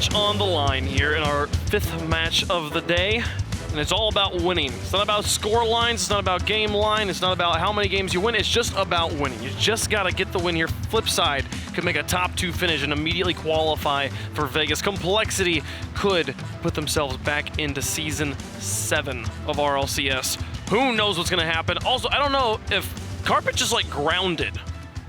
much on the line here in our 5th match of the day. And it's all about winning. It's not about score lines, it's not about game line, it's not about how many games you win, it's just about winning. You just gotta get the win here. FLIPSID could make a top 2 finish and immediately qualify for Vegas. Complexity could put themselves back into Season 7 of RLCS. Who knows what's gonna happen? Also, I don't know if Carpet just like grounded.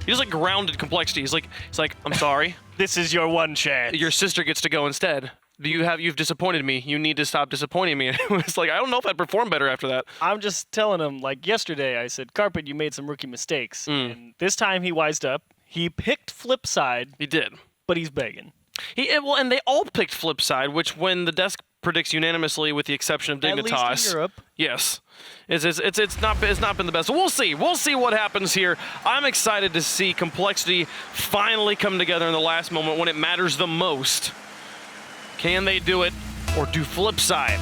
He just like grounded Complexity. He's like, I'm sorry. This is your one chance. Your sister gets to go instead. You've disappointed me. You need to stop disappointing me. And it was like, I don't know if I'd perform better after that. I'm just telling him, like yesterday, I said, Carpet, you made some rookie mistakes. And this time he wised up. He picked FLIPSID. He did. But he's begging. Well, and they all picked FLIPSID, which when the desk predicts unanimously with the exception of Dignitas. At least in Europe. Yes. It's not been the best. So we'll see. We'll see what happens here. I'm excited to see Complexity finally come together in the last moment when it matters the most. Can they do it, or do FLIPSID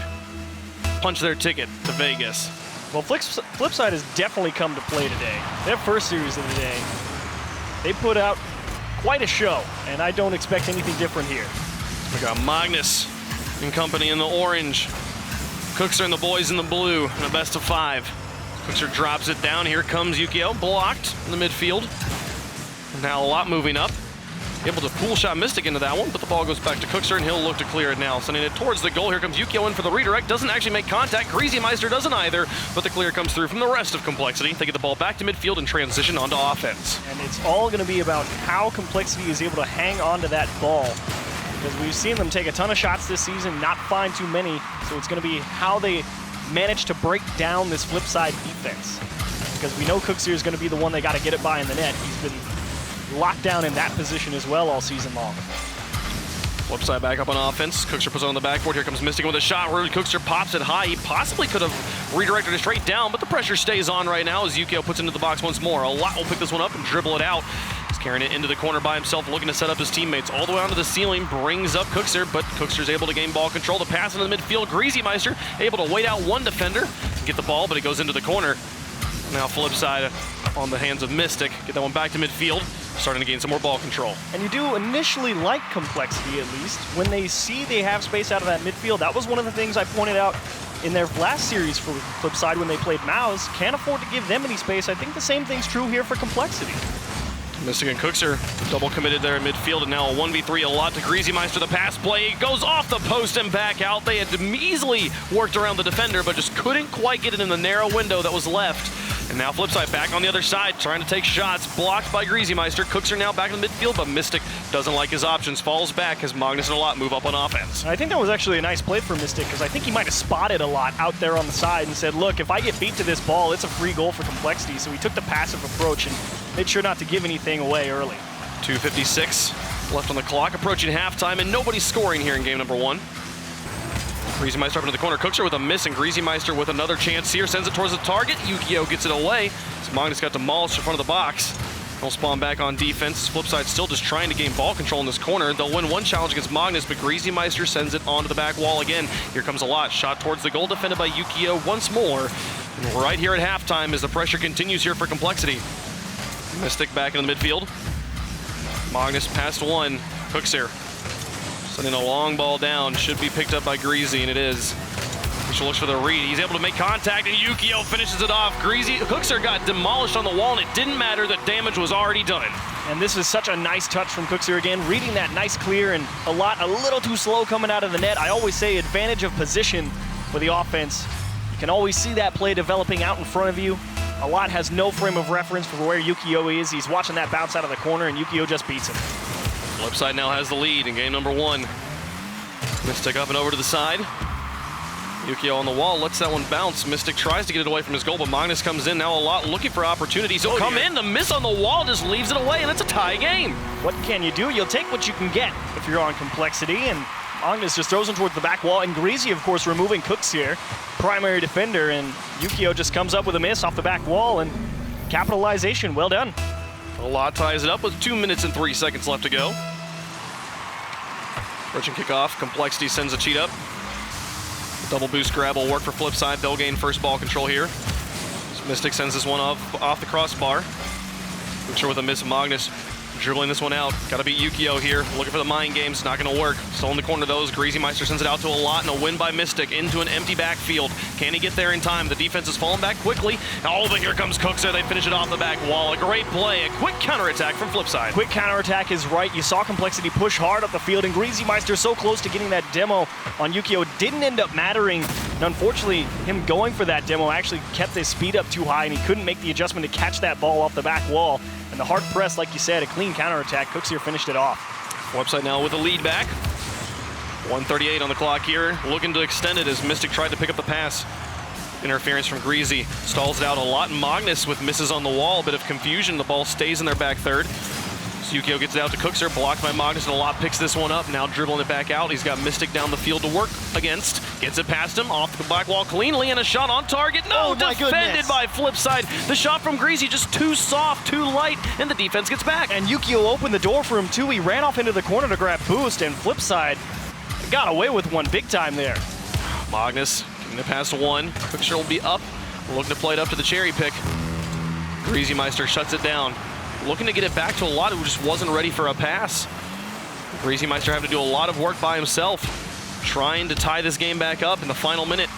punch their ticket to Vegas? Well, FLIPSID has definitely come to play today. Their first series of the day, they put out quite a show, and I don't expect anything different here. We got Magnus and company in the orange. Cookser and the boys in the blue in a best of 5. Cookser drops it down. Here comes Yukio, blocked in the midfield. And now a lot moving up. Able to pool shot Mystic into that one, but the ball goes back to Cookser, and he'll look to clear it now. Sending it towards the goal. Here comes Yukio in for the redirect. Doesn't actually make contact. Meister doesn't either, but the clear comes through from the rest of Complexity. They get the ball back to midfield and transition onto offense. And it's all going to be about how Complexity is able to hang on to that ball. Because we've seen them take a ton of shots this season, not find too many. So it's going to be how they manage to break down this FLIPSID defense. Because we know Cookser is going to be the one they got to get it by in the net. He's been locked down in that position as well all season long. FLIPSID back up on offense. Cookser puts it on the backboard. Here comes Mystic with a shot. Where Cookser pops it high. He possibly could have redirected it straight down, but the pressure stays on right now as Yukio puts it into the box once more. A lot will pick this one up and dribble it out. He's carrying it into the corner by himself, looking to set up his teammates. All the way onto the ceiling, brings up Cookser, but Cookser's able to gain ball control. The pass into the midfield. Meister able to wait out one defender to get the ball, but it goes into the corner. Now FLIPSID on the hands of Mystic. Get that one back to midfield, starting to gain some more ball control. And you do initially like Complexity, at least. When they see they have space out of that midfield, that was one of the things I pointed out in their last series for FLIPSID when they played Mouse. Can't afford to give them any space. I think the same thing's true here for Complexity. Mystic and Cookser double committed there in midfield, and now a 1v3, a lot to Meister. The pass play goes off the post and back out. They had easily worked around the defender, but just couldn't quite get it in the narrow window that was left. And now FLIPSID back on the other side, trying to take shots, blocked by Meister. Cookser now back in the midfield, but Mystic doesn't like his options, falls back as Magnus and a lot move up on offense. I think that was actually a nice play for Mystic, because I think he might have spotted a lot out there on the side and said, look, if I get beat to this ball, it's a free goal for Complexity. So he took the passive approach and made sure not to give anything away early. 2:56 left on the clock, approaching halftime, and nobody's scoring here in game number 1. Meister up into the corner. Cookser with a miss, and Meister with another chance here. Sends it towards the target. Yukio gets it away. So Magnus got demolished in front of the box. They'll spawn back on defense. FLIPSID still just trying to gain ball control in this corner. They'll win one challenge against Magnus, but Meister sends it onto the back wall again. Here comes a lot. Shot towards the goal, defended by Yukio once more. And right here at halftime as the pressure continues here for Complexity. Mystic back in the midfield. Magnus past one. Cookser sending a long ball down. Should be picked up by Greasy, and it is. He looks for the read. He's able to make contact, and Yukio finishes it off. Cookser got demolished on the wall, and it didn't matter. The damage was already done. And this is such a nice touch from Cookser again, reading that nice clear, and a little too slow coming out of the net. I always say advantage of position for the offense. You can always see that play developing out in front of you. A lot has no frame of reference for where Yukio is. He's watching that bounce out of the corner, and Yukio just beats him. FLIPSID now has the lead in game number 1. Mystic up and over to the side. Yukio on the wall, lets that one bounce. Mystic tries to get it away from his goal, but Magnus comes in now a lot looking for opportunities. He'll come in, the miss on the wall just leaves it away, and it's a tie game. What can you do? You'll take what you can get if you're on Complexity, and Magnus just throws him towards the back wall, and Greasy, of course, removing Cooks here, primary defender, and Yukio just comes up with a miss off the back wall, and capitalization, well done. A lot ties it up with 2 minutes and 3 seconds left to go. Approaching kickoff, Complexity sends a cheat up. Double boost grab will work for FLIPSID. They'll gain first ball control here. Mystic sends this one off the crossbar. Cookser with a miss. Magnus dribbling this one out. Gotta beat Yukio here. Looking for the mind games. Not gonna work. Still in the corner of those. Greasymeister sends it out to a lot, and a win by Mystic into an empty backfield. Can he get there in time? The defense is falling back quickly. Oh, but here comes Cookser. They finish it off the back wall. A great play. A quick counterattack from Flipside. Quick counterattack is right. You saw Complexity push hard up the field, and Greasymeister so close to getting that demo on Yukio. Didn't end up mattering. And unfortunately, him going for that demo actually kept his speed up too high, and he couldn't make the adjustment to catch that ball off the back wall. And the hard press, like you said, a clean counterattack. Cookser finished it off. Flipside now with a lead back. 1:38 on the clock here. Looking to extend it as Mystic tried to pick up the pass. Interference from Greasy. Stalls it out a lot. Magnus with misses on the wall. A bit of confusion. The ball stays in their back third. Yukio gets it out to Cookser, blocked by Magnus, and a lot picks this one up. Now dribbling it back out. He's got Mystic down the field to work against. Gets it past him, off the black wall cleanly, and a shot on target. No, defended by Flipside. The shot from Greasy just too soft, too light, and the defense gets back. And Yukio opened the door for him too. He ran off into the corner to grab boost, and Flipside got away with one big time there. Magnus getting it past one. Cookser will be up, looking to play it up to the cherry pick. Greasymeister shuts it down. Looking to get it back to a lot who just wasn't ready for a pass. Greasymeister having to do a lot of work by himself, trying to tie this game back up in the final minute.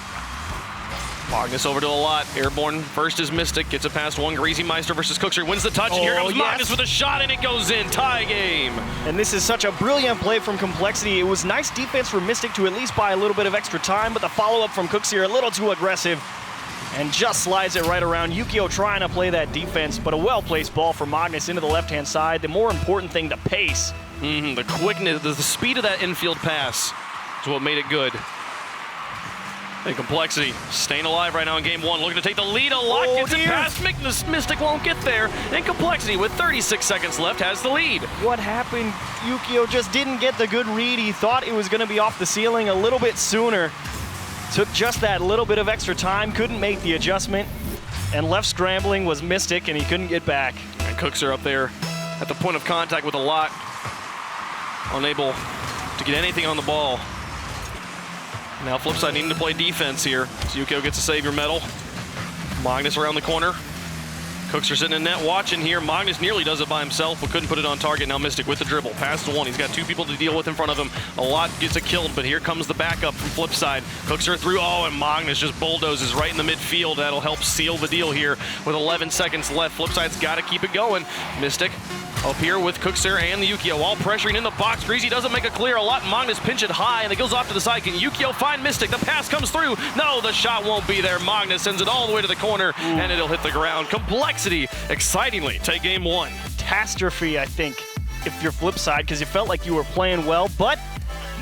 Magnus over to a lot. Airborne first is Mystic, gets it past one. Greasymeister versus Cookser wins the touch, and here comes Magnus with a shot, and it goes in. Tie game. And this is such a brilliant play from Complexity. It was nice defense for Mystic to at least buy a little bit of extra time, but the follow-up from Cookser a little too aggressive, and just slides it right around. Yukio trying to play that defense, but a well-placed ball for Magnus into the left-hand side. The more important thing, the pace. The quickness, the speed of that infield pass is what made it good. And Complexity staying alive right now in game one, looking to take the lead a lot. Gets it past Mystic, won't get there. And Complexity, with 36 seconds left, has the lead. What happened? Yukio just didn't get the good read. He thought it was going to be off the ceiling a little bit sooner. Took just that little bit of extra time, couldn't make the adjustment, and left scrambling was Mystic, and he couldn't get back. And Cookser up there at the point of contact with a lot, unable to get anything on the ball. Now Flipside needing to play defense here. So Yukio gets a savior medal. Magnus around the corner. Cookser sitting in net watching here. Magnus nearly does it by himself, but couldn't put it on target. Now Mystic with the dribble. Pass to one. He's got two people to deal with in front of him. A lot gets it killed, but here comes the backup from Flipside. Cookser through. Oh, and Magnus just bulldozes right in the midfield. That'll help seal the deal here with 11 seconds left. Flipside's got to keep it going. Mystic up here with Cookser and the Yukio, all pressuring in the box. Greasy doesn't make a clear. A lot. Magnus pinch it high, and it goes off to the side. Can Yukio find Mystic? The pass comes through. No, the shot won't be there. Magnus sends it all the way to the corner, and it'll hit the ground. Complexity, excitingly, take game one. Catastrophe, I think, if you're Flipside, because you felt like you were playing well, but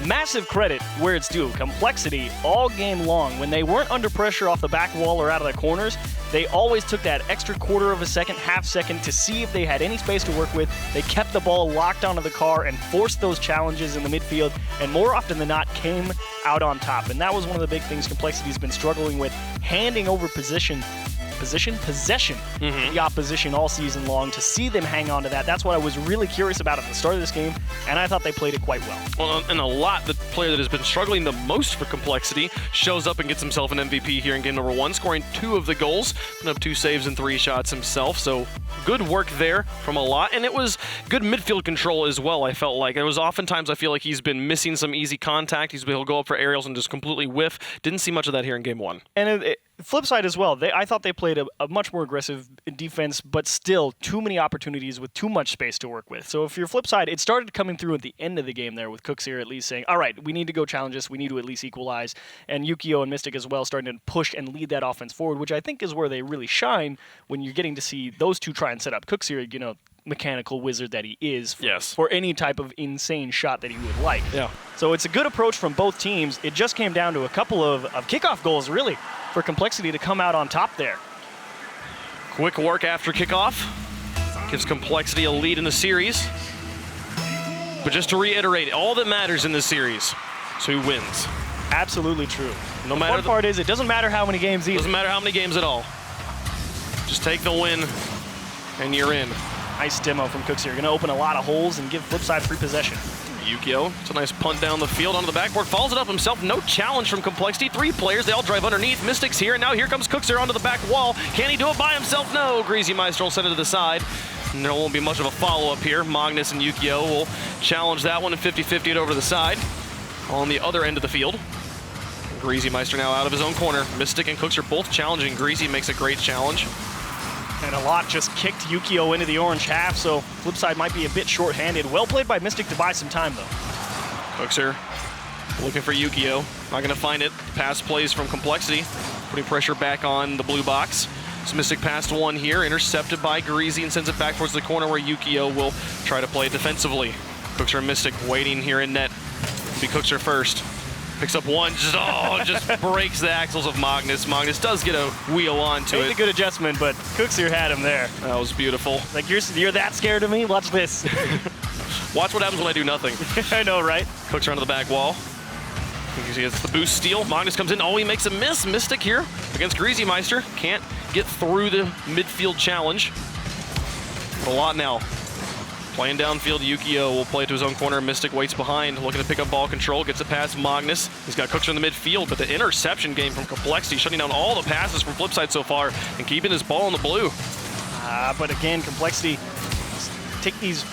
massive credit where it's due. Complexity all game long. When they weren't under pressure off the back wall or out of the corners, they always took that extra quarter of a second, half second to see if they had any space to work with. They kept the ball locked onto the car and forced those challenges in the midfield, and more often than not came out on top. And that was one of the big things Complexity's been struggling with, handing over possession the opposition all season long. To see them hang on to that, that's what I was really curious about at the start of this game, and I thought they played it quite well. Well, and a lot, the player that has been struggling the most for Complexity shows up and gets himself an MVP here in game number one, scoring 2 of the goals, putting up 2 saves and 3 shots himself. So good work there from a lot, and it was good midfield control as well. I felt like it was oftentimes I feel like he's been missing some easy contact. He'll go up for aerials and just completely whiff. Didn't see much of that here in game one. And Flipside as well. I thought they played a much more aggressive defense, but still too many opportunities with too much space to work with. So if you're Flipside, it started coming through at the end of the game there with Cookser at least saying, all right, we need to go challenge this. We need to at least equalize. And Yukio and Mystic as well starting to push and lead that offense forward, which I think is where they really shine when you're getting to see those two try and set up. Cookser, mechanical wizard that he is for any type of insane shot that he would like. Yeah. So it's a good approach from both teams. It just came down to a couple of kickoff goals, really, for Complexity to come out on top there. Quick work after kickoff. Gives Complexity a lead in the series. But just to reiterate, all that matters in this series is who wins. Absolutely true. No the matter fun part is it doesn't matter how many games either. Doesn't matter how many games at all. Just take the win, and you're in. Nice demo from Cookser. You're going to open a lot of holes and give Flipside free possession. Yukio, it's a nice punt down the field onto the backboard, follows it up himself. No challenge from Complexity. 3 players, they all drive underneath. Mystic's here, and now here comes Cookser onto the back wall. Can he do it by himself? No. Greasymeister will send it to the side. And there won't be much of a follow-up here. Magnus and Yukio will challenge that one and 50-50 it over to the side. On the other end of the field, Greasy Meister now out of his own corner. Mystic and Cooks are both challenging. Greasy makes a great challenge. And a lot just kicked Yukio into the orange half, so FLIPSID might be a bit short-handed. Well played by Mystic to buy some time, though. Cookser looking for Yukio. Not going to find it. Pass plays from Complexity, putting pressure back on the blue box. So Mystic passed one here, intercepted by Greasy and sends it back towards the corner where Yukio will try to play it defensively. Cookser and Mystic waiting here in net. Be Cookser first. Picks up one, just breaks the axles of Magnus. Magnus does get a wheel onto it. Made a good adjustment, but Cookser had him there. That was beautiful. Like, you're that scared of me? Watch this. Watch what happens when I do nothing. I know, right? Cookser onto the back wall. You see it's the boost steal. Magnus comes in. Oh, he makes a miss. Mystic here against Greasy Meister. Can't get through the midfield challenge. A lot now. Playing downfield, Yukio will play it to his own corner. Mystic waits behind, looking to pick up ball control, gets it past Magnus. He's got Cookser in the midfield, but the interception game from Complexity, shutting down all the passes from FLIPSID so far and keeping his ball in the blue. But again, Complexity take these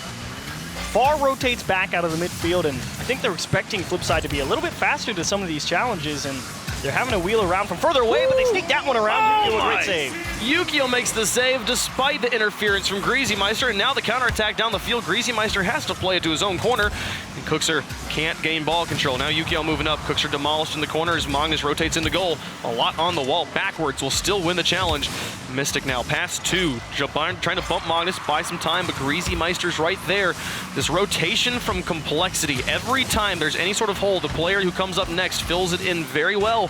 far rotates back out of the midfield, and I think they're expecting FLIPSID to be a little bit faster to some of these challenges, and they're having to wheel around from further away, but they sneak that one around. Yukio, a great save. Yukio makes the save despite the interference from Greasy Meister, and now the counterattack down the field. Greasy Meister has to play it to his own corner, and Cookser can't gain ball control. Now Yukio moving up. Cookser demolished in the corner as Magnus rotates into goal. A lot on the wall backwards will still win the challenge. Mystic now pass two. Trying to bump Magnus, buy some time, but Greasy Meister's right there. This rotation from Complexity. Every time there's any sort of hole, the player who comes up next fills it in very well.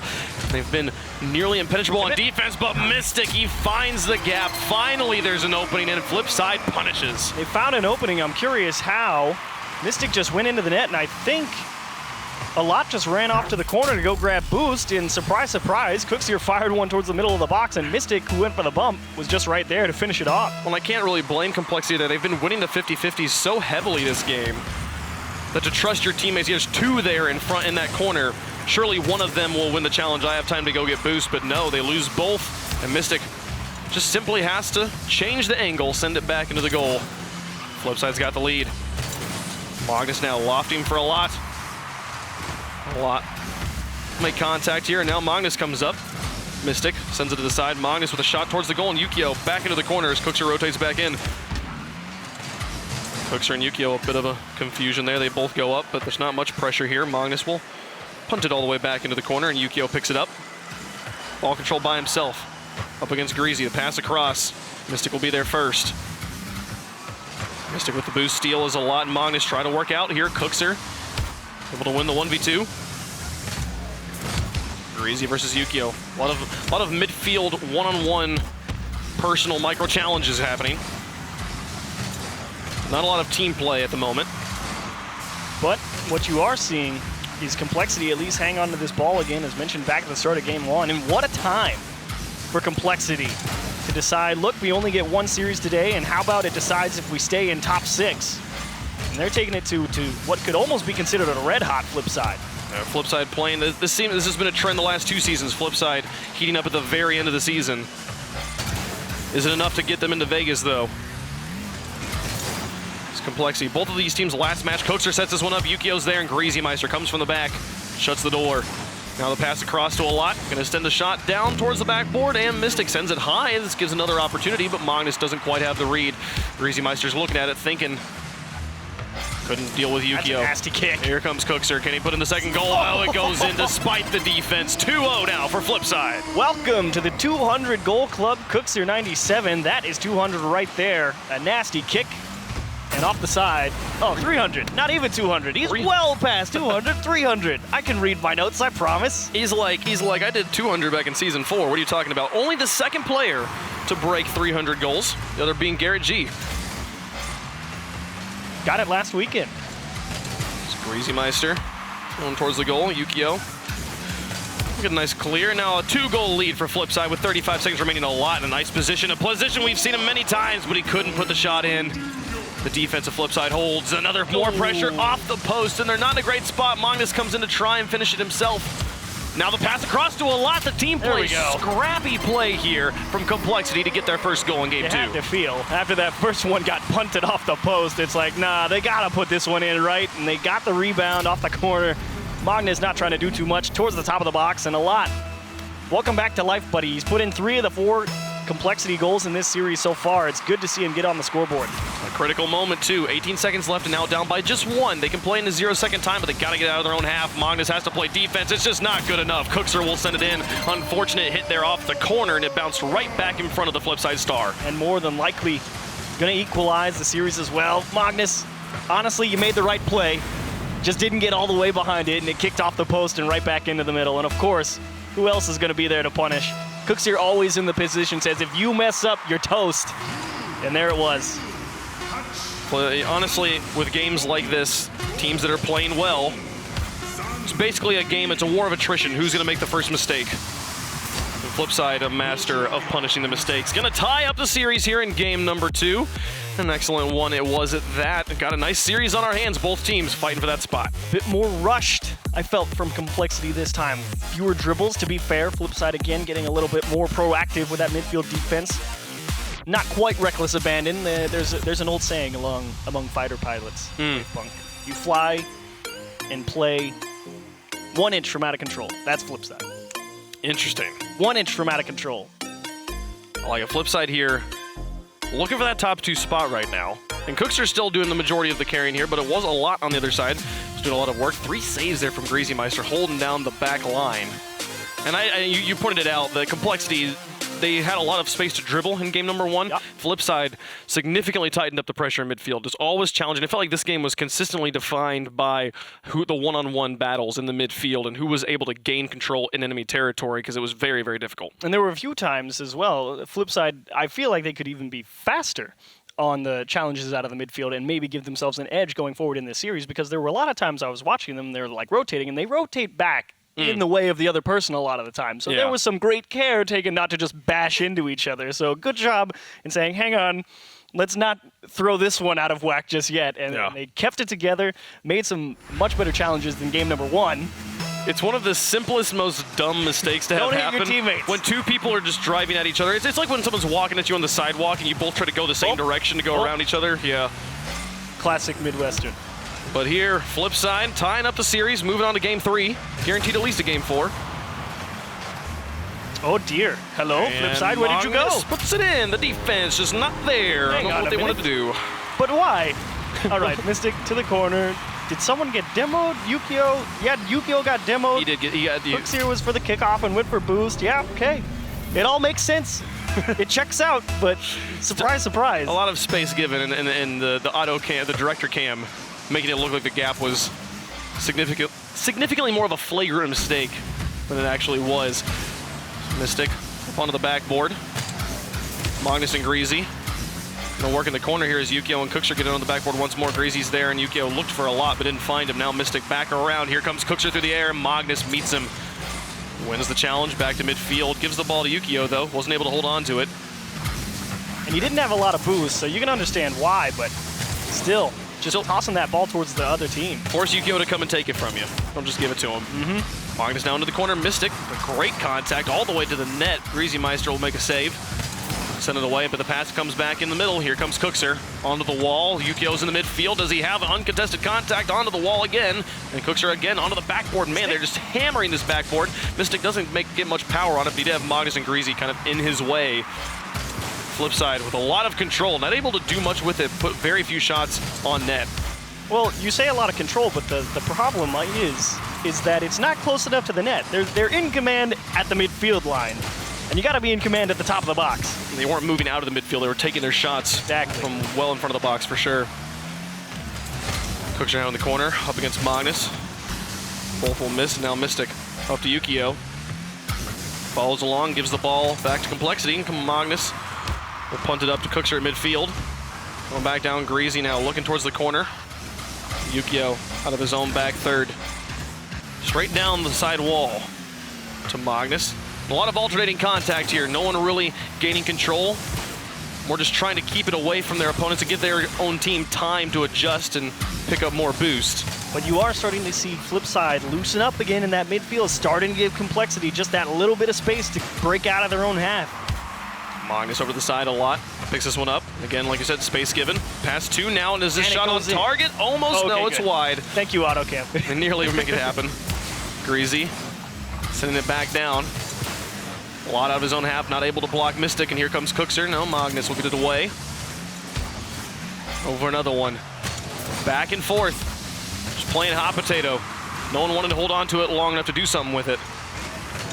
They've been nearly impenetrable on defense, but Mystic, he finds the gap. Finally, there's an opening, and FLIPSID punishes. They found an opening. I'm curious how. Mystic just went into the net, and I think a lot just ran off to the corner to go grab boost, and surprise, surprise, Cookser fired one towards the middle of the box, and Mystic, who went for the bump, was just right there to finish it off. Well, I can't really blame Complexity there. They've been winning the 50-50s so heavily this game that to trust your teammates, there's two there in front in that corner. Surely one of them will win the challenge. I have time to go get boost, but no, they lose both, and Mystic just simply has to change the angle, send it back into the goal. FLIPSID's got the lead. Magnus now lofting for a lot. Make contact here, and now Magnus comes up. Mystic sends it to the side. Magnus with a shot towards the goal, and Yukio back into the corner as Cookser rotates back in. Cookser and Yukio, a bit of a confusion there. They both go up, but there's not much pressure here. Magnus will punt it all the way back into the corner, and Yukio picks it up. Ball control by himself. Up against Greasy, the pass across. Mystic will be there first. Mystic with the boost steal is a lot, and Magnus trying to work out here. Cookser able to win the 1v2. Greasy versus Yukio. A lot of midfield one-on-one personal micro challenges happening. Not a lot of team play at the moment. But what you are seeing is Complexity at least hang on to this ball again, as mentioned back at the start of game one. And what a time for Complexity to decide, look, we only get one series today, and how about it decides if we stay in top 6? And they're taking it to what could almost be considered a red-hot FLIPSID. FLIPSID playing, this has been a trend the last 2 seasons. FLIPSID heating up at the very end of the season. Is it enough to get them into Vegas, though? It's Complexity. Both of these teams' last match, Cookser sets this one up. Yukio's there, and Greasy Meister comes from the back, shuts the door. Now the pass across to a lot. Gonna send the shot down towards the backboard, and Mystic sends it high. This gives another opportunity, but Magnus doesn't quite have the read. Greasy Meister's looking at it, thinking, couldn't deal with Yukio. That's a nasty kick. Here comes Cookser. Can he put in the second goal? Oh, it goes in despite the defense. 2-0 now for FLIPSID. Welcome to the 200 goal club, Cookser 97. That is 200 right there. A nasty kick. And off the side, oh, 300, not even 200. He's well past 200, 300. I can read my notes, I promise. He's like, I did 200 back in season 4. What are you talking about? Only the second player to break 300 goals, the other being Garrett G. Got it last weekend. It's Greasy Meister going towards the goal. Yukio. Look at a nice clear. Now a 2-goal lead for FLIPSID with 35 seconds remaining. A lot in a nice position. A position we've seen him many times, but he couldn't put the shot in. The defense of FLIPSID holds. More pressure off the post, and they're not in a great spot. Magnus comes in to try and finish it himself. Now the pass across to a lot. The team There we play, go. scrappy play here from Complexity to get their first goal in game You 2. have to feel, after that first one got punted off the post, it's like, nah, they gotta put this one in, right? And they got the rebound off the corner. Magnus not trying to do too much towards the top of the box, and a lot. Welcome back to life, buddy. He's put in 3 of the 4 Complexity goals in this series so far. It's good to see him get on the scoreboard. A critical moment, too. 18 seconds left and now down by just 1. They can play in the 0-second time, but they got to get out of their own half. Magnus has to play defense. It's just not good enough. Cookser will send it in. Unfortunate hit there off the corner, and it bounced right back in front of the Flipside star. And more than likely going to equalize the series as well. Magnus, honestly, you made the right play. Just didn't get all the way behind it, and it kicked off the post and right back into the middle. And of course, who else is going to be there to punish? Cookser always in the position, says if you mess up, you're toast. And there it was. Well, honestly, with games like this, teams that are playing well, it's basically a game. It's a war of attrition. Who's going to make the first mistake? The Flipside, a master of punishing the mistakes. Going to tie up the series here in game number 2. An excellent one it was at that. Got a nice series on our hands. Both teams fighting for that spot. Bit more rushed, I felt, from Complexity this time. Fewer dribbles, to be fair. Flipside again getting a little bit more proactive with that midfield defense. Not quite reckless abandon. There's an old saying among fighter pilots. Punk. You fly and play 1 inch from out of control. That's Flipside. Interesting. 1 inch from out of control. I like a Flipside here. Looking for that top 2 spot right now. And Cookster's still doing the majority of the carrying here, but it was a lot on the other side. He's doing a lot of work. 3 saves there from Greasy Meister, holding down the back line. And you pointed it out, the Complexity, they had a lot of space to dribble in game number 1. Yep. Flipside significantly tightened up the pressure in midfield. It's always challenging. It felt like this game was consistently defined by the one-on-one battles in the midfield and who was able to gain control in enemy territory, because it was very, very difficult. And there were a few times as well, Flipside, I feel like they could even be faster on the challenges out of the midfield and maybe give themselves an edge going forward in this series, because there were a lot of times I was watching them, they're like rotating, and they rotate back in the way of the other person a lot of the time. So there was some great care taken not to just bash into each other. So good job in saying, hang on, let's not throw this one out of whack just yet. And they kept it together, made some much better challenges than game number 1. It's one of the simplest, most dumb mistakes to have happen. Don't hit your teammates. When 2 people are just driving at each other. It's like when someone's walking at you on the sidewalk and you both try to go the same direction to go around each other. Yeah. Classic Midwestern. But here, Flipside tying up the series, moving on to game 3. Guaranteed at least a game 4. Oh dear. Hello, Flipside, where did you go? Magnus puts it in. The defense just not there. I don't know what they wanted to do. But why? All right, Mystic to the corner. Did someone get demoed? Yukio? Yeah, Yukio got demoed. He did get. Hooks here was for the kickoff and went for boost. Yeah, okay. It all makes sense. It checks out, but surprise, surprise. A lot of space given, and the auto cam, the director cam, making it look like the gap was significantly more of a flagrant mistake than it actually was. Mystic up onto the backboard. Magnus and Greasy. Gonna work in the corner here as Yukio and Cookser get on the backboard once more. Greasy's there, and Yukio looked for a lot but didn't find him. Now Mystic back around. Here comes Cookser through the air. Magnus meets him. Wins the challenge, back to midfield. Gives the ball to Yukio, though. Wasn't able to hold on to it. And he didn't have a lot of boost, so you can understand why, but still, just tossing that ball towards the other team. Force Yukio to come and take it from you. Don't just give it to him. Magnus down to the corner. Mystic, a great contact all the way to the net. Greasy Meister will make a save. Send it away, but the pass comes back in the middle. Here comes Cookser onto the wall. Yukio's in the midfield. Does he have an uncontested contact onto the wall again? And Cookser again onto the backboard. Man, they're just hammering this backboard. Mystic doesn't get much power on it, but he did have Magnus and Greasy kind of in his way. Flipside with a lot of control, not able to do much with it, put very few shots on net. Well, you say a lot of control, but the problem is that it's not close enough to the net. They're in command at the midfield line, and you got to be in command at the top of the box. They weren't moving out of the midfield. They were taking their shots from well in front of the box for sure. Cookser now in the corner, up against Magnus. Both will miss. Now Mystic up to Yukio. Follows along, gives the ball back to Complexity. And come Magnus. Will punt it up to Cookser at midfield. Going back down, Greasy now looking towards the corner. Yukio out of his own back third. Straight down the side wall to Magnus. A lot of alternating contact here. No one really gaining control. More just trying to keep it away from their opponents and give their own team time to adjust and pick up more boost. But you are starting to see FLIPSID loosen up again in that midfield, starting to give Complexity just that little bit of space to break out of their own half. Magnus over the side a lot. Picks this one up. Again, like you said, space given. Pass 2 now, and is this shot on target? Almost, okay, no, it's good. wide. Thank you, AutoCam. They nearly make it happen. Greasy sending it back down. A lot out of his own half, not able to block Mystic, and here comes Cookser. No, Magnus will get it away. Over another one. Back and forth. Just playing hot potato. No one wanted to hold on to it long enough to do something with it.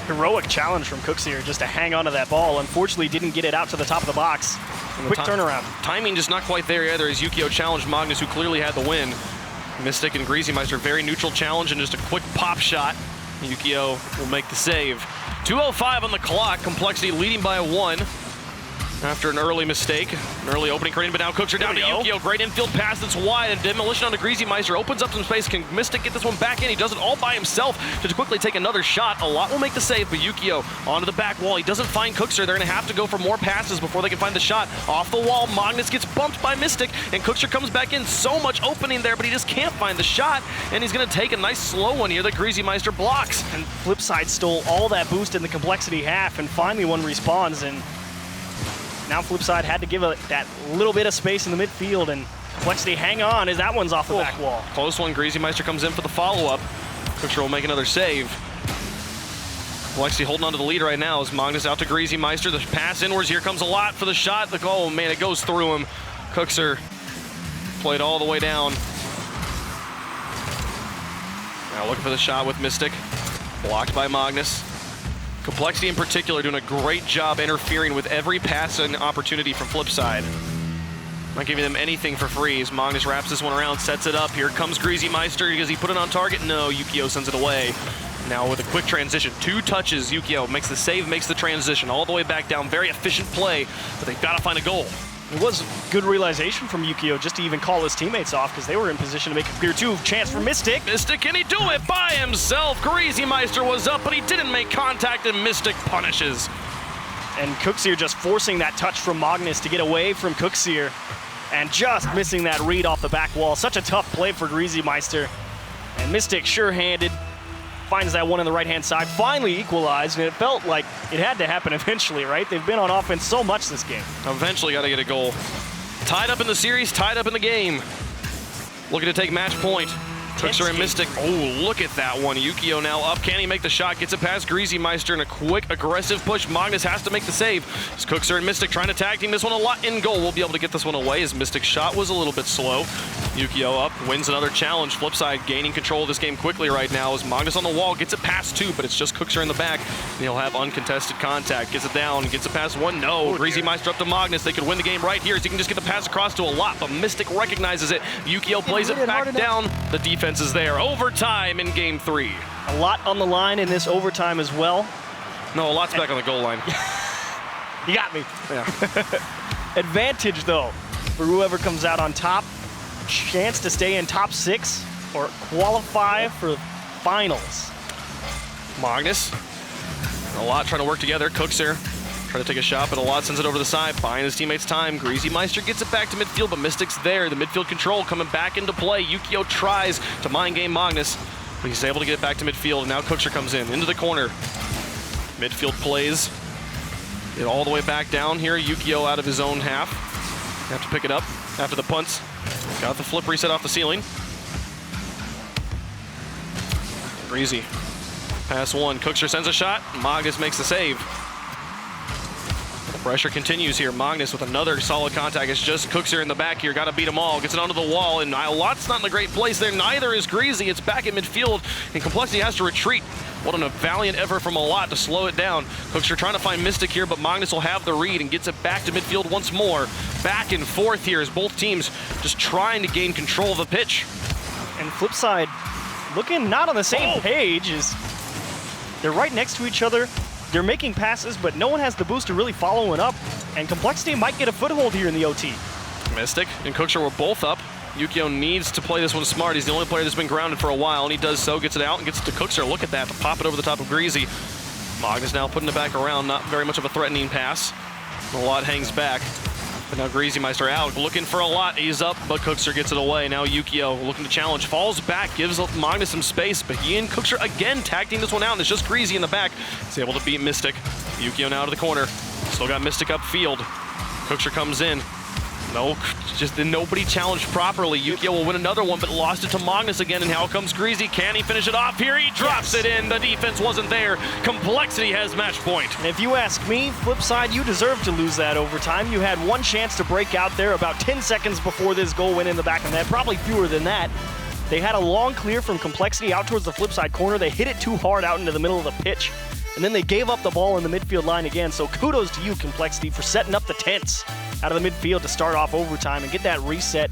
Heroic challenge from Cookser just to hang on to that ball. Unfortunately, didn't get it out to the top of the box. Quick turnaround. Timing just not quite there either as Yukio challenged Magnus, who clearly had the win. Mystic and Greasy Meister, very neutral challenge and just a quick pop shot. Yukio will make the save. 2:05 on the clock, Complexity leading by 1 after an early mistake. An early opening crane, but now Cookser down to Yukio. Great infield pass that's wide, and demolition onto Greasy Meister opens up some space. Can Mystic get this one back in? He does it all by himself to quickly take another shot. A lot will make the save, but Yukio onto the back wall. He doesn't find Cookser. They're going to have to go for more passes before they can find the shot. Off the wall, Magnus gets bumped by Mystic, and Cookser comes back in. So much opening there, but he just can't find the shot, and he's going to take a nice slow one here that Greasy Meister blocks. And FLIPSID stole all that boost in the Complexity half, and finally one respawns, and now FLIPSID had to give that little bit of space in the midfield, and Complexity hang on as that one's off the back wall. Close one, Greasy Meister comes in for the follow-up. Cookser will make another save. Complexity holding on to the lead right now as Magnus out to Greasy Meister. The pass inwards, here comes a lot for the shot. Oh man, it goes through him. Cookser played all the way down. Now looking for the shot with Mystic. Blocked by Magnus. Complexity in particular doing a great job interfering with every passing opportunity from FLIPSID. Not giving them anything for free as Magnus wraps this one around, sets it up. Here comes Greasy Meister. Does he put it on target? No, Yukio sends it away. Now with a quick transition, 2 touches, Yukio makes the save, makes the transition all the way back down. Very efficient play, but they've got to find a goal. It was good realization from Yukio just to even call his teammates off because they were in position to make a clear 2. Chance for Mystic. Mystic, can he do it by himself? Greasy Meister was up, but he didn't make contact, and Mystic punishes. And Cookseer just forcing that touch from Magnus to get away from Cookseer and just missing that read off the back wall. Such a tough play for Greasy Meister. And Mystic sure-handed. Finds that one on the right-hand side, finally equalized, and it felt like it had to happen eventually, right? They've been on offense so much this game. Eventually got to get a goal. Tied up in the series, tied up in the game. Looking to take match point. Cookser and Mystic. Oh, look at that one. Yukio now up. Can he make the shot? Gets it past Greasy Meister in a quick, aggressive push. Magnus has to make the save. It's Cookser and Mystic trying to tag team this one a lot in goal. We'll be able to get this one away as Mystic's shot was a little bit slow. Yukio up, wins another challenge. FLIPSID gaining control of this game quickly right now as Magnus on the wall, gets it past 2, but it's just Cookser in the back. And he'll have uncontested contact. Gets it down, gets it past 1. No, Greasy Meister up to Magnus. They could win the game right here as he can just get the pass across to a lot, but Mystic recognizes it. Yukio plays it back down. The defense is there. Overtime in game 3. A lot on the line in this overtime as well. No, a lot's back on the goal line. You got me. Yeah. Advantage, though, for whoever comes out on top. Chance to stay in top 6 or qualify for finals. Magnus. A lot trying to work together. Cookser trying to take a shot, but a lot sends it over the side, buying his teammates time. Greasy Meister gets it back to midfield, but Mystic's there. The midfield control coming back into play. Yukio tries to mind game Magnus, but he's able to get it back to midfield. Now Cookser comes in, into the corner. Midfield plays. Get all the way back down here. Yukio out of his own half. Have to pick it up after the punts. Got the flip reset off the ceiling. Greasy. Pass 1. Cookser sends a shot. Magnus makes the save. The pressure continues here. Magnus with another solid contact. It's just Cookser in the back here. Got to beat them all. Gets it onto the wall, and Lot's not in a great place there. Neither is Greasy. It's back in midfield, and Complexity has to retreat. What a valiant effort from a lot to slow it down. Cookser trying to find Mystic here, but Magnus will have the read and gets it back to midfield once more. Back and forth here as both teams just trying to gain control of the pitch. And FLIPSID looking not on the same page. They're right next to each other. They're making passes, but no one has the boost to really follow it up. And Complexity might get a foothold here in the OT. Mystic and Cookser were both up. Yukio needs to play this one smart. He's the only player that's been grounded for a while, and he does so. Gets it out and gets it to Cookser. Look at that, to pop it over the top of Greasy. Magnus now putting it back around. Not very much of a threatening pass. A lot hangs back. But now Greasymeister out, looking for a lot. He's up, but Cookser gets it away. Now Yukio looking to challenge, falls back, gives Magnus some space, but he and Cookser again tag team this one out, and it's just Greasy in the back. He's able to beat Mystic. Yukio now to the corner. Still got Mystic upfield. Cookser comes in. No, just nobody challenged properly. Yukio will win another one, but lost it to Magnus again, and how comes Greasy? Can he finish it off? Here he drops it in. The defense wasn't there. Complexity has match point. And if you ask me, FLIPSID, you deserve to lose that overtime. You had one chance to break out there about 10 seconds before this goal went in the back of the net, probably fewer than that. They had a long clear from Complexity out towards the FLIPSID corner. They hit it too hard out into the middle of the pitch, and then they gave up the ball in the midfield line again. So kudos to you, Complexity, for setting up the tents out of the midfield to start off overtime and get that reset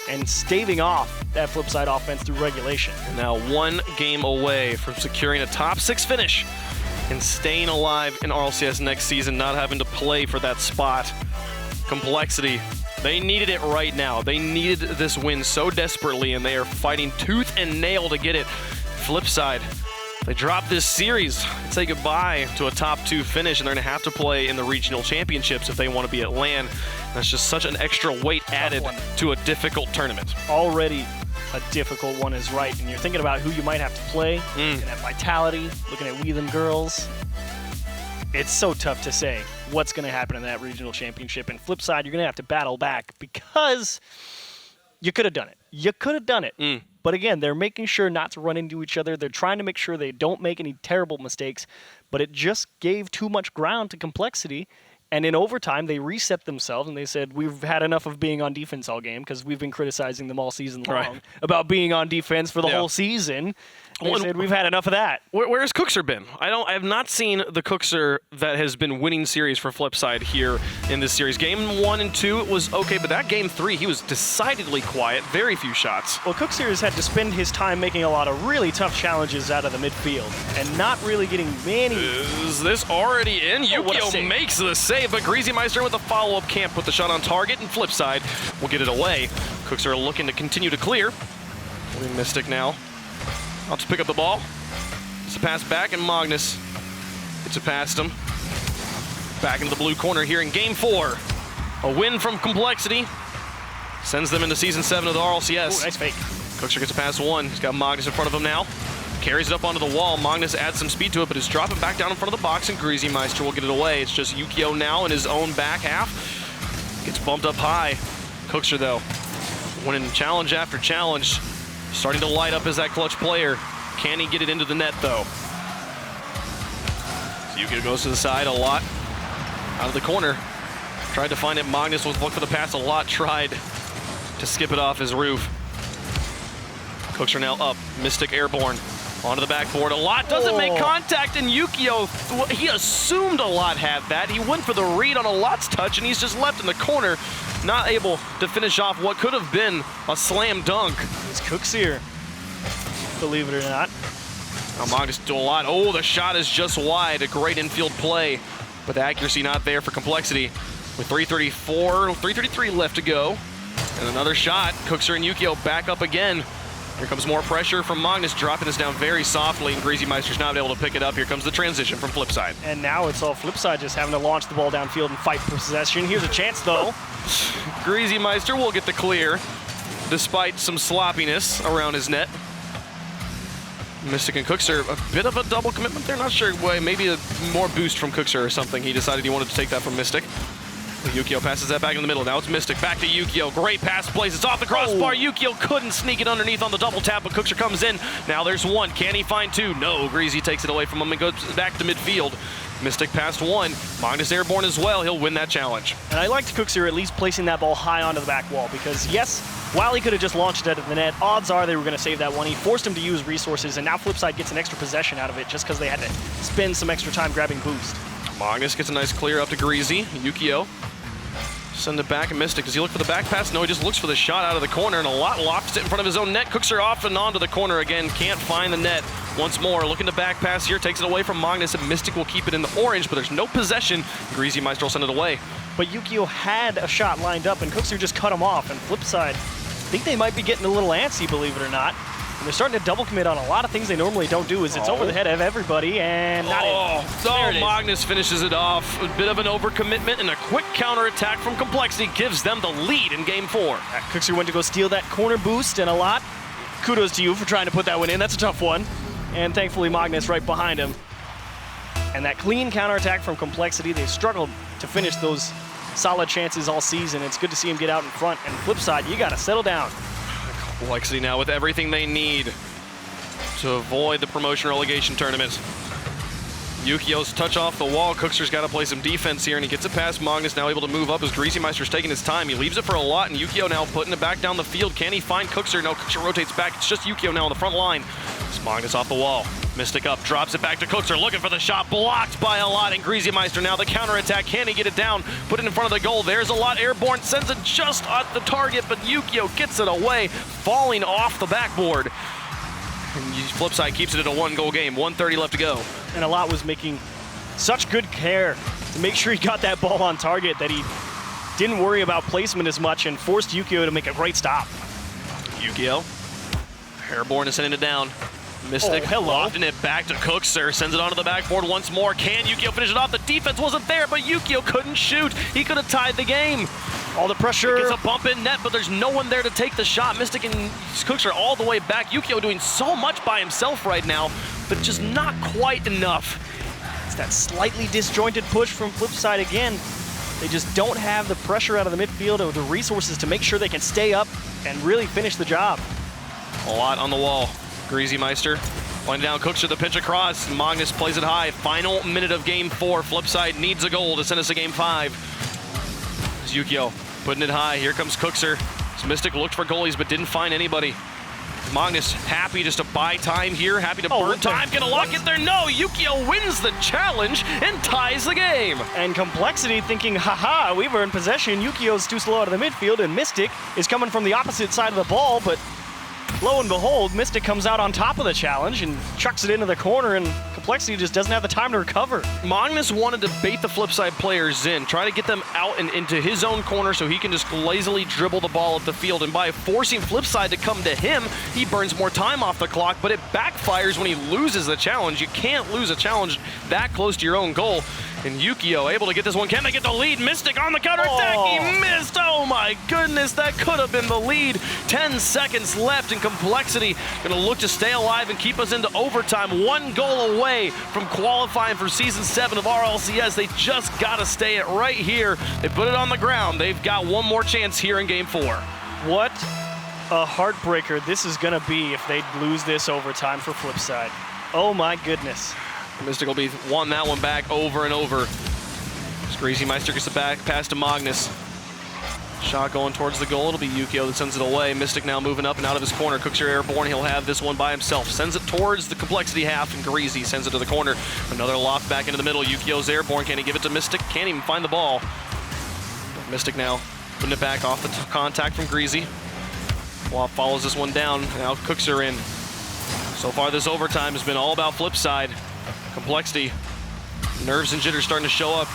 and staving off that FLIPSID offense through regulation. Now 1 game away from securing a top 6 finish and staying alive in RLCS next season, not having to play for that spot. Complexity, they needed it right now. They needed this win so desperately, and they are fighting tooth and nail to get it. FLIPSID, they drop this series and say goodbye to a top 2 finish, and they're going to have to play in the regional championships if they want to be at LAN. That's just such an extra weight added to a difficult tournament. Already a difficult one is right, and you're thinking about who you might have to play. Looking at Vitality, looking at We Them Girls. It's so tough to say what's going to happen in that regional championship. And FLIPSID, you're going to have to battle back because you could have done it. You could have done it. But again, they're making sure not to run into each other. They're trying to make sure they don't make any terrible mistakes, but it just gave too much ground to Complexity. And in overtime, they reset themselves and they said, we've had enough of being on defense all game, because we've been criticizing them all season long about being on defense for the whole season. They said, we've had enough of that. Where's Cookser been? I have not seen the Cookser that has been winning series for FLIPSID here in this series. Game 1 and 2, it was okay, but that game 3, he was decidedly quiet, very few shots. Well, Cookser has had to spend his time making a lot of really tough challenges out of the midfield and not really getting many. Is this already in? Yukio makes the save, but Greasymeister with a follow-up can't put the shot on target, and FLIPSID will get it away. Cookser looking to continue to clear. Mystic now. I'll just pick up the ball. It's a pass back, and Magnus gets it past him. Back into the blue corner here in Game 4. A win from Complexity sends them into Season 7 of the RLCS. Ooh, nice fake. Cookser gets a pass 1. He's got Magnus in front of him now. Carries it up onto the wall. Magnus adds some speed to it, but is dropping back down in front of the box, and Greasymeister will get it away. It's just Yukio now in his own back half. Gets bumped up high. Cookser, though, winning challenge after challenge. Starting to light up as that clutch player. Can he get it into the net, though? So Yukio goes to the side a lot. Out of the corner. Tried to find it. Magnus was looking for the pass a lot. Tried to skip it off his roof. Cookser now up. Mystic airborne. Onto the backboard. A lot doesn't make contact, and Yukio, he assumed a lot had that. He went for the read on a lot's touch, and he's just left in the corner, not able to finish off what could have been a slam dunk. It's Cookser, believe it or not. Now Magnus do a lot. Oh, the shot is just wide. A great infield play, but the accuracy not there for Complexity. With 333 left to go, and another shot. Cookser and Yukio back up again. Here comes more pressure from Magnus, dropping this down very softly, and Greasymeister's not able to pick it up. Here comes the transition from FLIPSID. And now it's all FLIPSID just having to launch the ball downfield and fight for possession. Here's a chance, though. Greasymeister will get the clear, despite some sloppiness around his net. Mystic and Cookser, a bit of a double commitment there. Not sure why. Maybe a more boost from Cookser or something. He decided he wanted to take that from Mystic. Yukio passes that back in the middle. Now it's Mystic. Back to Yukio. Great pass plays. It's off the crossbar. Yukio couldn't sneak it underneath on the double tap, but Cookser comes in. Now there's 1. Can he find 2? No. Greasy takes it away from him and goes back to midfield. Mystic past 1. Magnus airborne as well. He'll win that challenge. And I liked Cookser at least placing that ball high onto the back wall, because yes, while he could have just launched it at the net, odds are they were going to save that one. He forced him to use resources, and now FLIPSID gets an extra possession out of it just because they had to spend some extra time grabbing boost. Magnus gets a nice clear up to Greasy. Yukio send it back, and Mystic. Does he look for the back pass? No, he just looks for the shot out of the corner, and a lot lofts it in front of his own net. Cookser off and onto the corner again. Can't find the net. Once more, looking to back pass here. Takes it away from Magnus, and Mystic will keep it in the orange, but there's no possession. Greasymeister will send it away. But Yukio had a shot lined up, and Cookser just cut him off, and FLIPSID, I think they might be getting a little antsy, believe it or not. And they're starting to double commit on a lot of things they normally don't do. It's over the head of everybody and not in. Magnus finishes it off. A bit of an overcommitment and a quick counterattack from Complexity gives them the lead in game 4. Cookser went to go steal that corner boost, and a lot. Kudos to you for trying to put that one in. That's a tough one. And thankfully Magnus right behind him. And that clean counterattack from Complexity, they struggled to finish those solid chances all season. It's good to see him get out in front. And FLIPSID, you got to settle down. Complexity now with everything they need to avoid the promotion relegation tournament. Yukio's touch off the wall. Cookser's got to play some defense here, and he gets it past Magnus, now able to move up as Greasy Meister's taking his time. He leaves it for a lot, and Yukio now putting it back down the field. Can he find Cookser? No, Cookser rotates back. It's just Yukio now on the front line. It's Magnus off the wall. Mystic up, drops it back to Cookser, looking for the shot, blocked by a lot, and Greasy Meister now the counterattack. Can he get it down? Put it in front of the goal. There's a lot airborne, sends it just at the target, but Yukio gets it away, falling off the backboard. And FLIPSID keeps it at a 1-goal game, 1:30 left to go. And a lot was making such good care to make sure he got that ball on target that he didn't worry about placement as much and forced Yukio to make a great stop. Yukio, airborne is sending it down. Mystic lofting it back to Cookser, sends it onto the backboard once more. Can Yukio finish it off? The defense wasn't there, but Yukio couldn't shoot. He could have tied the game. All the pressure. It's a bump in net, but there's no one there to take the shot. Mystic and Cookser all the way back. Yukio doing so much by himself right now, but just not quite enough. It's that slightly disjointed push from FLIPSID again. They just don't have the pressure out of the midfield or the resources to make sure they can stay up and really finish the job. A lot on the wall. Greasy Meister pointing down Cookser, the pitch across. Magnus plays it high. Final minute of game 4. FLIPSID needs a goal to send us to game 5. It's Yukio putting it high. Here comes Cookser. Mystic looked for goalies but didn't find anybody. Magnus happy just to buy time here, happy to burn time. Gonna lock it there. No, Yukio wins the challenge and ties the game. And Complexity thinking, haha, we've earned possession. Yukio's too slow out of the midfield, and Mystic is coming from the opposite side of the ball, but lo and behold, Mystic comes out on top of the challenge and chucks it into the corner, and Complexity just doesn't have the time to recover. Magnus wanted to bait the FLIPSID players in, try to get them out and into his own corner so he can just lazily dribble the ball up the field. And by forcing FLIPSID to come to him, he burns more time off the clock, but it backfires when he loses the challenge. You can't lose a challenge that close to your own goal. And Yukio able to get this one. Can they get the lead? Mystic on the counterattack. He missed. Oh my goodness, that could have been the lead. 10 seconds left, and Complexity gonna look to stay alive and keep us into overtime. 1 goal away from qualifying for season 7 of RLCS. They just gotta stay it right here. They put it on the ground. They've got one more chance here in game 4. What a heartbreaker this is gonna be if they lose this overtime for FLIPSID. Oh my goodness. Mystic will be wanting that one back over and over. Greasy Meister gets the back pass to Magnus. Shot going towards the goal. It'll be Yukio that sends it away. Mystic now moving up and out of his corner. Cookser airborne. He'll have this one by himself. Sends it towards the Complexity half, and Greasy sends it to the corner. Another loft back into the middle. Yukio's airborne. Can he give it to Mystic? Can't even find the ball. Mystic now putting it back off the contact from Greasy. Loft follows this one down. Now Cookser in. So far this overtime has been all about FLIPSID. Complexity, nerves and jitters starting to show up.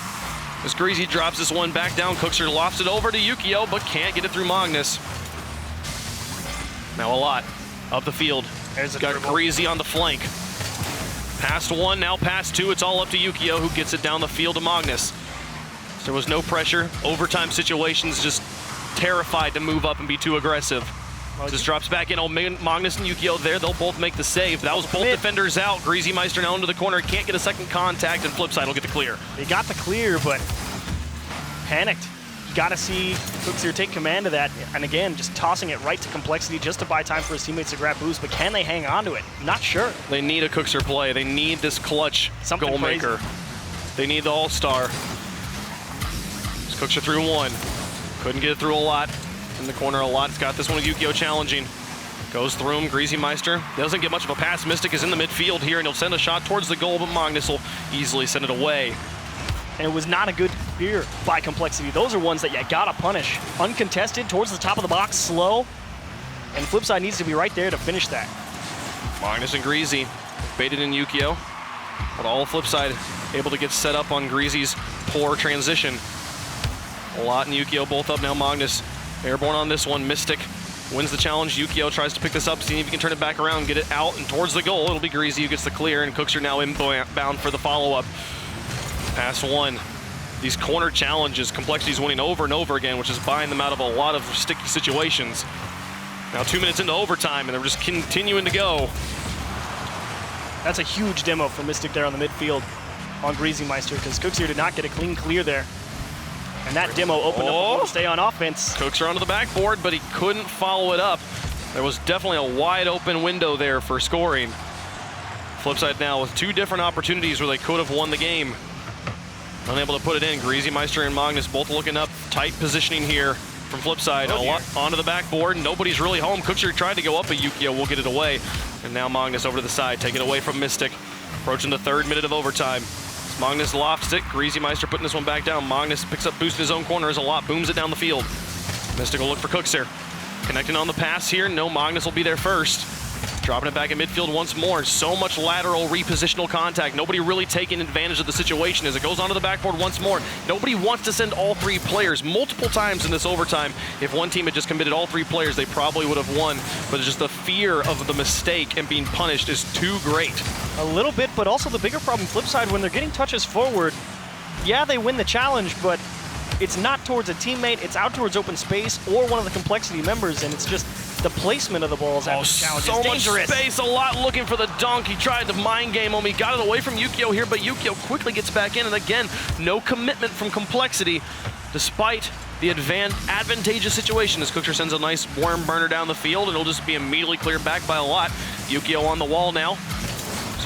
As Greasy drops this one back down, Cookser lofts it over to Yukio, but can't get it through Magnus. Now a lot up the field. There's a got dribble. Greasy on the flank. Past 1, now past 2. It's all up to Yukio, who gets it down the field to Magnus. There was no pressure. Overtime situations, just terrified to move up and be too aggressive. Just drops back in. Oh, Magnus and Yukio there. They'll both make the save. That was both defenders out. Greasy Meister now into the corner. Can't get a second contact, and FLIPSID will get the clear. They got the clear, but panicked. You got to see Cookser take command of that. And again, just tossing it right to Complexity just to buy time for his teammates to grab boost. But can they hang on to it? Not sure. They need a Cookser play. They need this clutch goal maker. They need the all-star. Cookser through 1. Couldn't get it through a lot. In the corner a lot. It's got this one with Yukio challenging. Goes through him. Greasy Meister doesn't get much of a pass. Mystic is in the midfield here, and he'll send a shot towards the goal, but Magnus will easily send it away. And it was not a good clear by Complexity. Those are ones that you gotta punish. Uncontested, towards the top of the box, slow. And FLIPSID needs to be right there to finish that. Magnus and Greasy baited in Yukio, but all FLIPSID able to get set up on Greasy's poor transition. A lot and Yukio both up now. Magnus airborne on this one. Mystic wins the challenge. Yukio tries to pick this up, seeing if he can turn it back around, get it out and towards the goal. It'll be Greasy who gets the clear, and Cooks are now inbound for the follow-up. Pass one. These corner challenges, Complexity's winning over and over again, which is buying them out of a lot of sticky situations. Now 2 minutes into overtime, and they're just continuing to go. That's a huge demo for Mystic there on the midfield on Greasy Meister, because Cooks here did not get a clean clear there. And that demo opened up to stay on offense. Cooks are onto the backboard, but he couldn't follow it up. There was definitely a wide open window there for scoring. Flipside now with 2 different opportunities where they could have won the game. Unable to put it in. Greasy Meister and Magnus both looking up. Tight positioning here from Flipside. Onto the backboard. Nobody's really home. Cooksher tried to go up, but Yukio will get it away. And now Magnus over to the side, taking it away from Mystic. Approaching the 3rd minute of overtime. Magnus lofts it. Greasy Meister putting this one back down. Magnus picks up boost in his own corner as a lot. Booms it down the field. Mystic will look for Cooks here. Connecting on the pass here. No, Magnus will be there first. Dropping it back in midfield once more. So much lateral repositional contact. Nobody really taking advantage of the situation as it goes onto the backboard once more. Nobody wants to send all 3 players multiple times in this overtime. If one team had just committed all 3 players, they probably would have won. But just the fear of the mistake and being punished is too great. A little bit, but also the bigger problem, Flipside, when they're getting touches forward, yeah, they win the challenge, but it's not towards a teammate, it's out towards open space or one of the Complexity members, and it's just the placement of the balls after the challenge is dangerous. So much space, a lot looking for the dunk. He tried to mind game him. He got it away from Yukio here, but Yukio quickly gets back in, and again, no commitment from Complexity, despite the advantageous situation as Cooksher sends a nice worm burner down the field, and it'll just be immediately cleared back by a lot. Yukio on the wall now.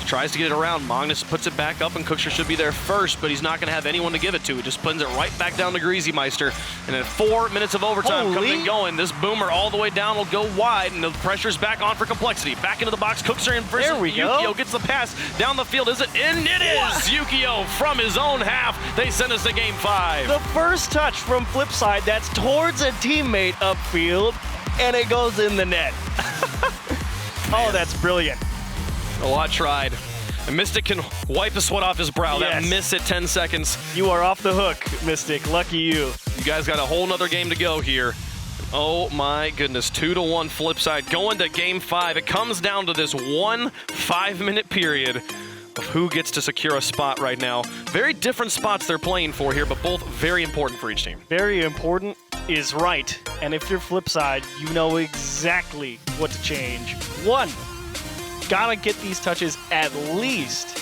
Tries to get it around. Magnus puts it back up, and Cooksher should be there first, but he's not going to have anyone to give it to. He just puts it right back down to Greasy Meister. And at 4 minutes of overtime coming and going, this boomer all the way down will go wide, and the pressure's back on for Complexity. Back into the box, Cooksher in first. There we go. Yukio gets the pass down the field. Is it in? It is! Yukio from his own half. They send us to game 5. The first touch from Flipside, that's towards a teammate upfield, and it goes in the net. Oh, that's brilliant. A lot tried. And Mystic can wipe the sweat off his brow. Yes. That miss at 10 seconds. You are off the hook, Mystic. Lucky you. You guys got a whole nother game to go here. Oh my goodness, 2-1 Flipside going to game 5. It comes down to this 1 5-minute period of who gets to secure a spot right now. Very different spots they're playing for here, but both very important for each team. Very important is right. And if you're Flipside, you know exactly what to change. 1, gotta get these touches at least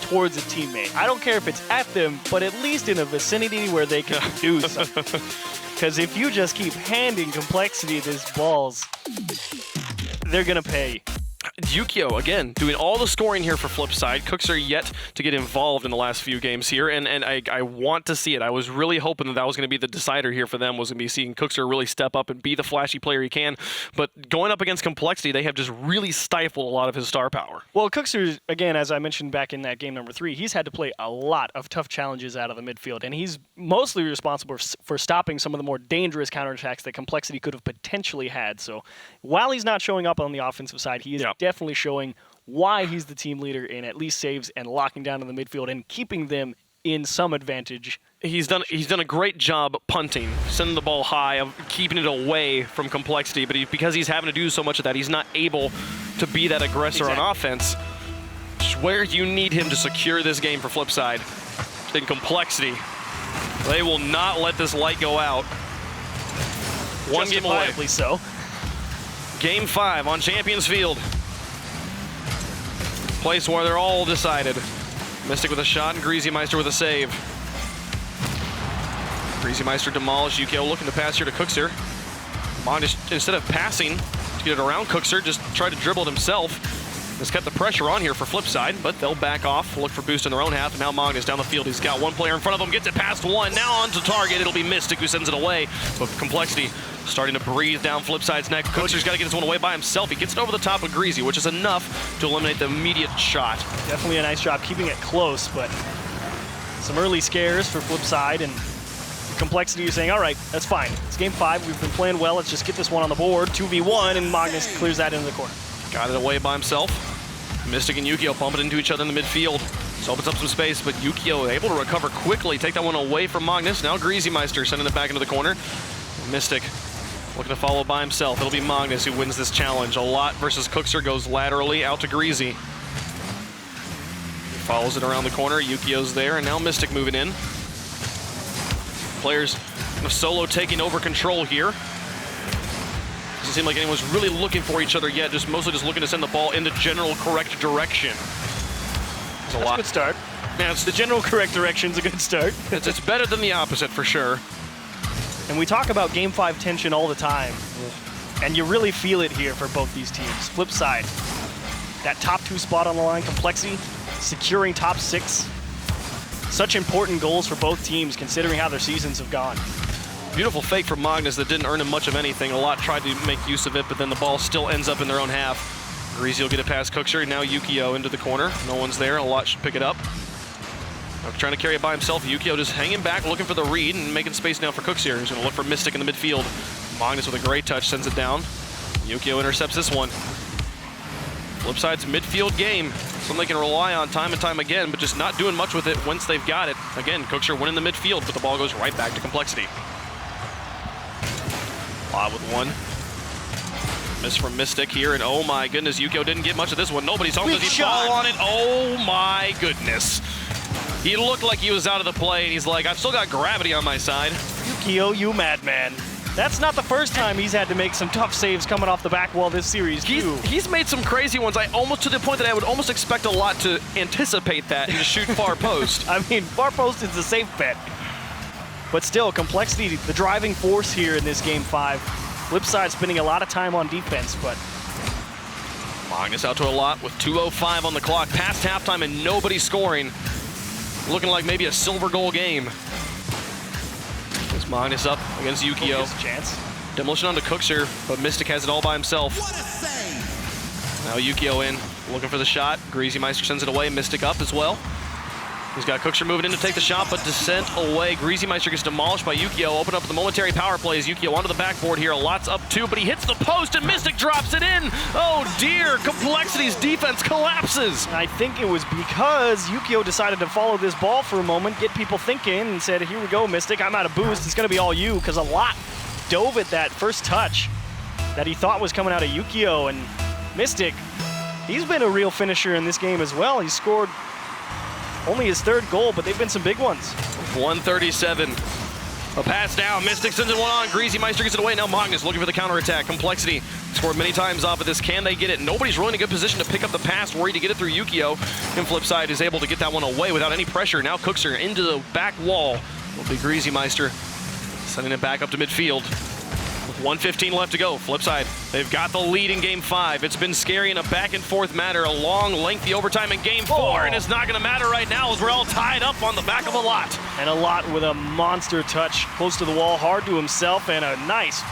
towards a teammate. I don't care if it's at them, but at least in a vicinity where they can do something. Because if you just keep handing Complexity these balls, they're gonna pay. Yukio, again, doing all the scoring here for Flipside. Cooks are yet to get involved in the last few games here, and I want to see it. I was really hoping that was going to be the decider here for them, was going to be seeing Cookser really step up and be the flashy player he can. But going up against Complexity, they have just really stifled a lot of his star power. Well, Cookser, again, as I mentioned back in that game number 3, he's had to play a lot of tough challenges out of the midfield, and he's mostly responsible for stopping some of the more dangerous counterattacks that Complexity could have potentially had. So while he's not showing up on the offensive side, he is definitely showing why he's the team leader in at least saves and locking down in the midfield and keeping them in some advantage. He's done a great job punting, sending the ball high, keeping it away from Complexity, but because he's having to do so much of that, he's not able to be that aggressor on offense. Where you need him to secure this game for Flipside in Complexity. They will not let this light go out. One game away. Justifiably so. Game 5 on Champions Field. Place where they're all decided. Mystic with a shot and Greasy Meister with a save. Greasy Meister demolished. Yukio looking to pass here to Cookser. Magnus, instead of passing to get it around Cookser, just tried to dribble it himself. Has kept the pressure on here for Flipside, but they'll back off, look for boost in their own half, and now Magnus down the field. He's got one player in front of him, gets it past one, now on to target. It'll be Mystic who sends it away, but Complexity starting to breathe down Flipside's neck. Cookser's got to get this one away by himself. He gets it over the top of Greasy, which is enough to eliminate the immediate shot. Definitely a nice job keeping it close, but some early scares for Flipside, and Complexity is saying, all right, that's fine. It's game 5. We've been playing well. Let's just get this one on the board. 2v1, and Magnus clears that into the corner. Got it away by himself. Mystic and Yukio bumping into each other in the midfield. This opens up some space, but Yukio able to recover quickly, take that one away from Magnus. Now Greasy Meister sending it back into the corner. Mystic Looking to follow by himself. It'll be Magnus who wins this challenge. A lot versus Cookser goes laterally out to Greasy. Follows it around the corner. Yukio's there, and now Mystic moving in. Players kind of solo taking over control here. Doesn't seem like anyone's really looking for each other yet, just mostly just looking to send the ball in the general correct direction. That's a good start. Yeah, it's the general correct direction's a good start. It's better than the opposite for sure. And we talk about Game 5 tension all the time, and you really feel it here for both these teams. FLIPSID, that top 2 spot on the line, Complexity, securing top 6. Such important goals for both teams considering how their seasons have gone. Beautiful fake from Magnus that didn't earn him much of anything. A lot tried to make use of it, but then the ball still ends up in their own half. Greasy will get it past Cookser. Now Yukio into the corner. No one's there. A lot should pick it up. Trying to carry it by himself. Yukio just hanging back, looking for the read and making space now for Cookser. He's going to look for Mystic in the midfield. Magnus with a great touch sends it down. Yukio intercepts this one. FLIPSID's midfield game. Something they can rely on time and time again, but just not doing much with it once they've got it. Again, Cookser winning the midfield, but the ball goes right back to Complexity. Lot with one. Miss from Mystic here, and oh my goodness, Yukio didn't get much of this one. Nobody's home. Does he fall on it? Oh my goodness. He looked like he was out of the play, and he's like, I've still got gravity on my side. Yukio, you madman. That's not the first time he's had to make some tough saves coming off the back wall this series, too. He's made some crazy ones. To the point that I would almost expect a lot to anticipate that and just shoot far post. I mean, far post is a safe bet. But still, Complexity, the driving force here in this Game 5. FLIPSID spending a lot of time on defense, but... Magnus out to a lot with 2:05 on the clock. Past halftime and nobody scoring. Looking like maybe a silver goal game. There's Magnus up against Yukio. Chance. Demolition onto Cookser, but Mystic has it all by himself. What a save! Now Yukio in, looking for the shot. Greasy Meister sends it away. Mystic up as well. He's got Cookser moving in to take the shot, but descent away. Greasy Meister gets demolished by Yukio. Open up the momentary power plays. Yukio onto the backboard here. A lot's up 2, but he hits the post and Mystic drops it in. Oh dear, Complexity's defense collapses. I think it was because Yukio decided to follow this ball for a moment, get people thinking, and said, here we go, Mystic, I'm out of boost. It's going to be all you, because a lot dove at that first touch that he thought was coming out of Yukio. And Mystic, he's been a real finisher in this game as well. He's scored only his 3rd goal, but they've been some big ones. 137. A pass down. Mystic sends it one on. Greasy Meister gets it away. Now Magnus looking for the counterattack. Complexity scored many times off of this. Can they get it? Nobody's really in a good position to pick up the pass. Worried to get it through Yukio. And FLIPSID is able to get that one away without any pressure. Now Cookser into the back wall. Will be Greasy Meister sending it back up to midfield. With 1:15 left to go, FLIPSID, they've got the lead in Game 5. It's been scary in a back-and-forth matter, a long, lengthy overtime in Game 4, and it's not going to matter right now as we're all tied up on the back of a lot. And a lot with a monster touch close to the wall, hard to himself, and a nice,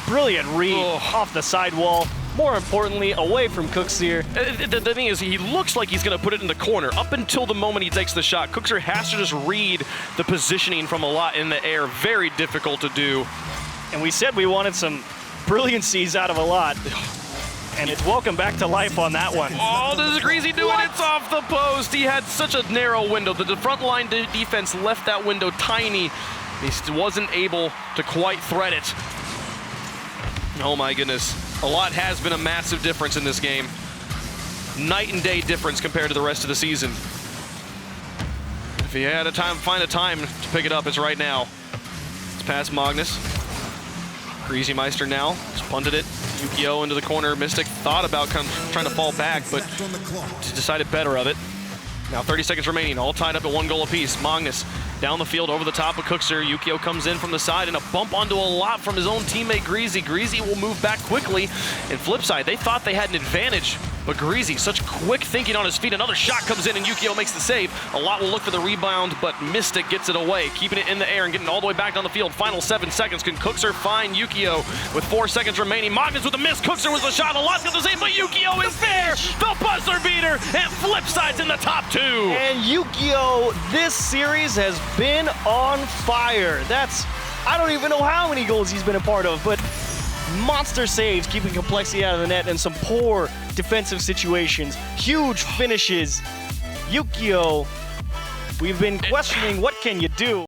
brilliant read off the side wall. More importantly, away from Cookser. The thing is, he looks like he's going to put it in the corner up until the moment he takes the shot. Cookser has to just read the positioning from a lot in the air. Very difficult to do. And we said we wanted some brilliancies out of a lot. And it's welcome back to life on that one. Oh, this is Greasy doing it. It's off the post. He had such a narrow window. The front line defense left that window tiny. He wasn't able to quite thread it. Oh my goodness. A lot has been a massive difference in this game. Night and day difference compared to the rest of the season. If you had find a time to pick it up, it's right now. It's past Magnus. Greasy Meister now, just punted it. Yukio into the corner. Mystic thought about trying to fall back, but decided better of it. Now 30 seconds remaining, all tied up at 1 goal apiece. Magnus down the field over the top of Cookser. Yukio comes in from the side and a bump onto a lot from his own teammate Greasy. Greasy will move back quickly. And FLIPSID, they thought they had an advantage, but Greasy, such quick thinking on his feet. Another shot comes in and Yukio makes the save. A lot will look for the rebound, but Mystic gets it away, keeping it in the air and getting all the way back down the field. Final 7 seconds. Can Cookser find Yukio with 4 seconds remaining? Magnus with a miss. Cookser with the shot. A lot's got the save, but Yukio is there. The buzzer beater, and FLIPSID's in the top 2. And Yukio, this series has been on fire. I don't even know how many goals he's been a part of, but monster saves, keeping Complexity out of the net, and some poor defensive situations. Huge finishes. Yukio, we've been questioning what can you do.